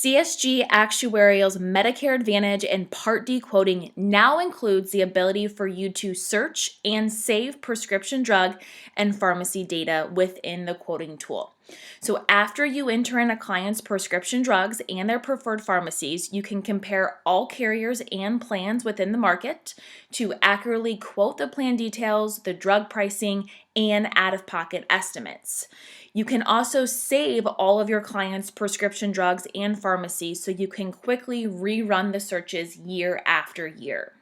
CSG Actuarial's Medicare Advantage and Part D quoting now includes the ability for you to search and save prescription drug and pharmacy data within the quoting tool. So after you enter in a client's prescription drugs and their preferred pharmacies, you can compare all carriers and plans within the market to accurately quote the plan details, the drug pricing, and out-of-pocket estimates. You can also save all of your clients' prescription drugs and pharmacies so you can quickly rerun the searches year after year.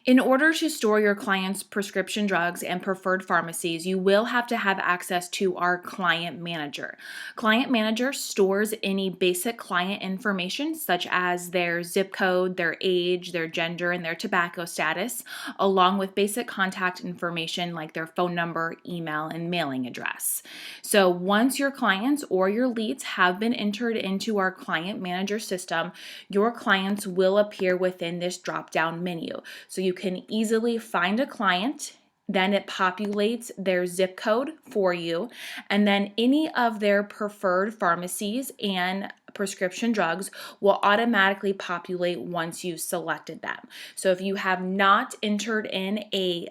In order to store your clients' prescription drugs and preferred pharmacies, you will have to have access to our Client Manager. Client Manager stores any basic client information such as their zip code, their age, their gender, and their tobacco status, along with basic contact information like their phone number, email, and mailing address. So once your clients or your leads have been entered into our Client Manager system, your clients will appear within this drop-down menu. So you can easily find a client, then it populates their zip code for you, and then any of their preferred pharmacies and prescription drugs will automatically populate once you've selected them. So if you have not entered in a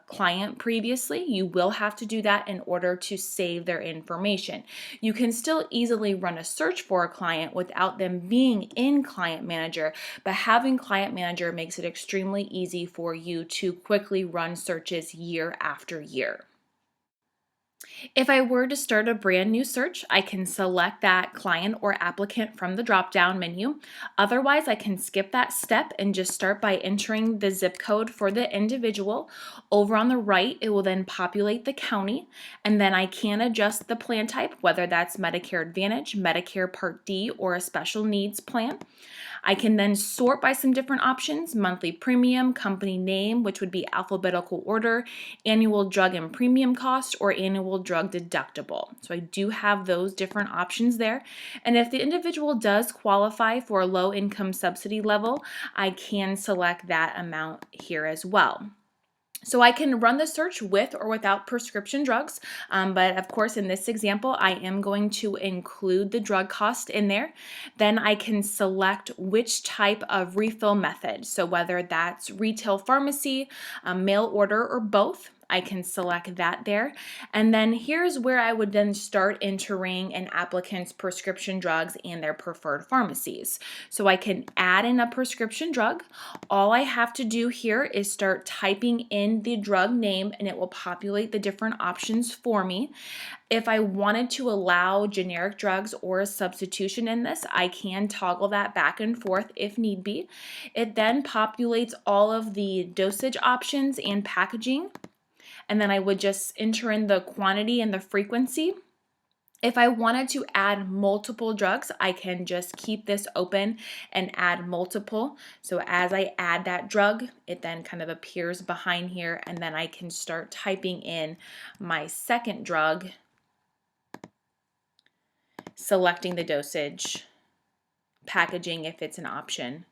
client previously, you will have to do that in order to save their information. You can still easily run a search for a client without them being in Client Manager, but having Client Manager makes it extremely easy for you to quickly run searches year after year. If I were to start a brand new search, I can select that client or applicant from the drop-down menu. Otherwise, I can skip that step and just start by entering the zip code for the individual. Over on the right, it will then populate the county, and then I can adjust the plan type, whether that's Medicare Advantage, Medicare Part D, or a special needs plan. I can then sort by some different options: monthly premium, company name, which would be alphabetical order, annual drug and premium cost, or annual drug deductible. So I do have those different options there. And if the individual does qualify for a low income subsidy level, I can select that amount here as well. So I can run the search with or without prescription drugs, but of course in this example I am going to include the drug cost in there. Then I can select which type of refill method, so whether that's retail pharmacy, mail order, or both. I can select that there. And then here's where I would then start entering an applicant's prescription drugs and their preferred pharmacies. So I can add in a prescription drug. All I have to do here is start typing in the drug name and it will populate the different options for me. If I wanted to allow generic drugs or a substitution in this, I can toggle that back and forth if need be. It then populates all of the dosage options and packaging. And then I would just enter in the quantity and the frequency. If I wanted to add multiple drugs, I can just keep this open and add multiple. So as I add that drug, it then kind of appears behind here, and then I can start typing in my second drug, selecting the dosage, packaging if it's an option.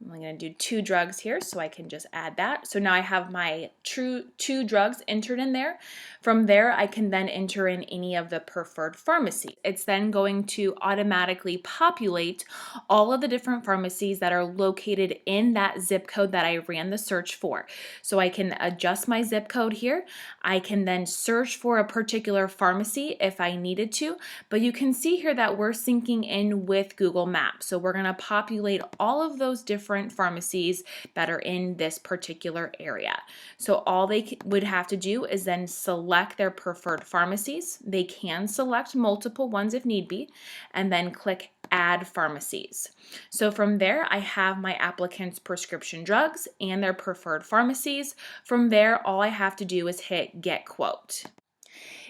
I'm going to do 2 drugs here, so I can just add that. So now I have my two drugs entered in there. From there, I can then enter in any of the preferred pharmacy. It's then going to automatically populate all of the different pharmacies that are located in that zip code that I ran the search for. So I can adjust my zip code here. I can then search for a particular pharmacy if I needed to, but you can see here that we're syncing in with Google Maps. So we're going to populate all of those different pharmacies that are in this particular area. So all they would have to do is then select their preferred pharmacies. They can select multiple ones if need be, and then click Add Pharmacies. So from there, I have my applicant's prescription drugs and their preferred pharmacies. From there, all I have to do is hit Get Quote.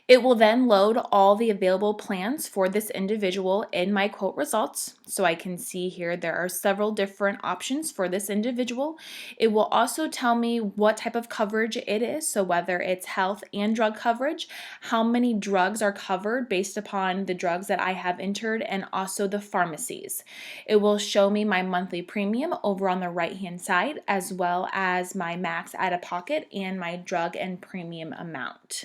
It will then load all the available plans for this individual in my quote results. So I can see here there are several different options for this individual. It will also tell me what type of coverage it is, so whether it's health and drug coverage, how many drugs are covered based upon the drugs that I have entered, and also the pharmacies. It will show me my monthly premium over on the right-hand side, as well as my max out-of-pocket and my drug and premium amount.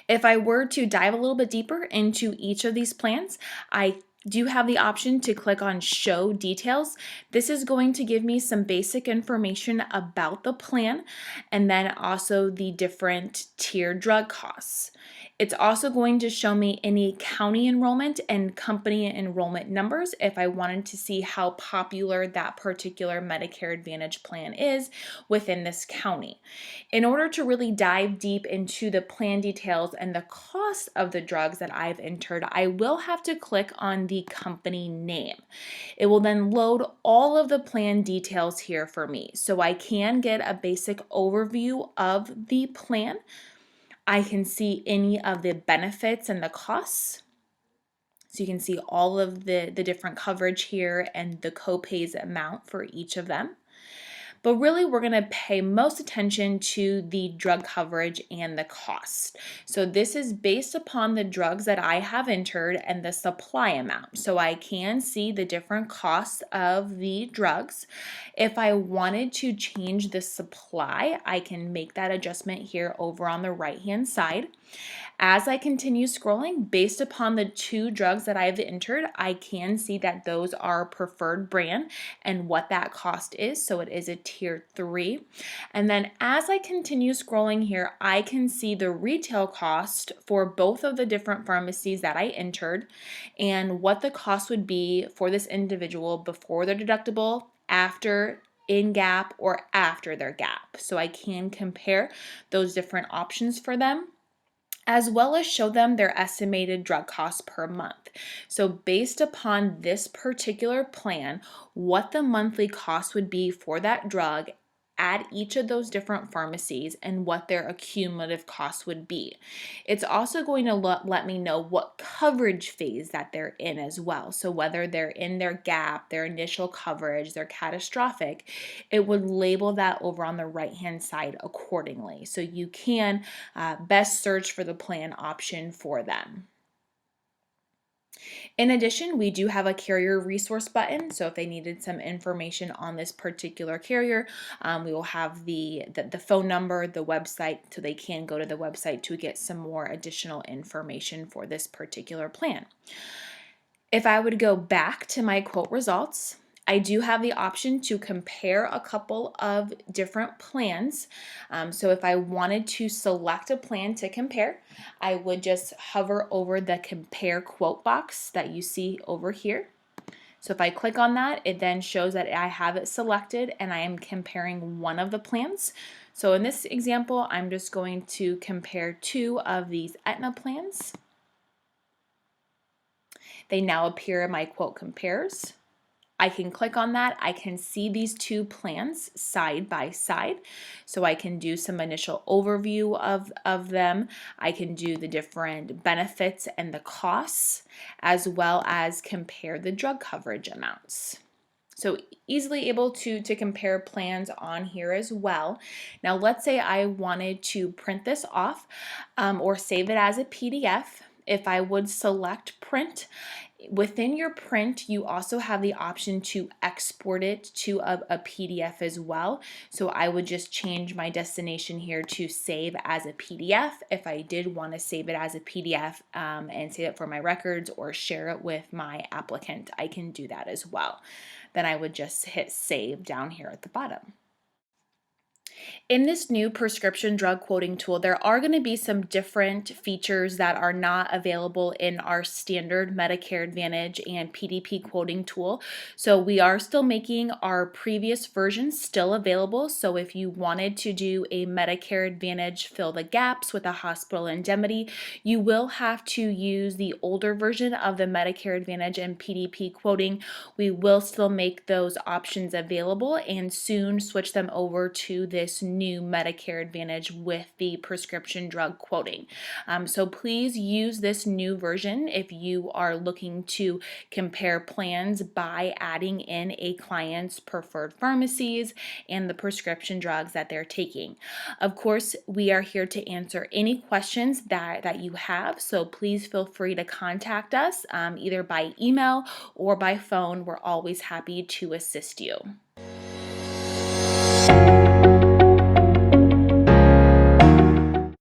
If I were to dive a little bit deeper into each of these plans, I do have the option to click on Show Details. This is going to give me some basic information about the plan and then also the different tier drug costs. It's also going to show me any county enrollment and company enrollment numbers if I wanted to see how popular that particular Medicare Advantage plan is within this county. In order to really dive deep into the plan details and the cost of the drugs that I've entered, I will have to click on the company name. It will then load all of the plan details here for me, so I can get a basic overview of the plan. I can see any of the benefits and the costs. So you can see all of the different coverage here and the copays amount for each of them. But really, we're going to pay most attention to the drug coverage and the cost. So this is based upon the drugs that I have entered and the supply amount. So I can see the different costs of the drugs. If I wanted to change the supply, I can make that adjustment here over on the right-hand side. As I continue scrolling, based upon the 2 drugs that I've entered, I can see that those are preferred brand and what that cost is. So it is a tier 3. And then as I continue scrolling here, I can see the retail cost for both of the different pharmacies that I entered and what the cost would be for this individual before their deductible, after, in gap, or after their gap. So I can compare those different options for them, as well as show them their estimated drug costs per month. So based upon this particular plan, what the monthly cost would be for that drug at each of those different pharmacies and what their cumulative costs would be. It's also going to let me know what coverage phase that they're in as well. So whether they're in their gap, their initial coverage, their catastrophic, it would label that over on the right-hand side accordingly. So you can best search for the plan option for them. In addition, we do have a carrier resource button. So if they needed some information on this particular carrier, we will have the phone number, the website, so they can go to the website to get some more additional information for this particular plan. If I would go back to my quote results, I do have the option to compare a couple of different plans. So if I wanted to select a plan to compare, I would just hover over the compare quote box that you see over here. So if I click on that, it then shows that I have it selected and I am comparing one of the plans. So in this example, I'm just going to compare 2 of these Aetna plans. They now appear in my quote compares. I can click on that. I can see these 2 plans side by side. So I can do some initial overview of them. I can do the different benefits and the costs, as well as compare the drug coverage amounts. So easily able to compare plans on here as well. Now let's say I wanted to print this off or save it as a PDF. If I would select print, within your print, you also have the option to export it to a PDF as well. So I would just change my destination here to save as a PDF. If I did want to save it as a PDF and save it for my records or share it with my applicant, I can do that as well. Then I would just hit save down here at the bottom. In this new prescription drug quoting tool, there are going to be some different features that are not available in our standard Medicare Advantage and PDP quoting tool. So we are still making our previous versions still available. So if you wanted to do a Medicare Advantage fill the gaps with a hospital indemnity, you will have to use the older version of the Medicare Advantage and PDP quoting. We will still make those options available and soon switch them over to this new Medicare Advantage with the prescription drug quoting. So please use this new version if you are looking to compare plans by adding in a client's preferred pharmacies and the prescription drugs that they're taking. Of course, we are here to answer any questions that you have, so please feel free to contact us either by email or by phone. We're always happy to assist you.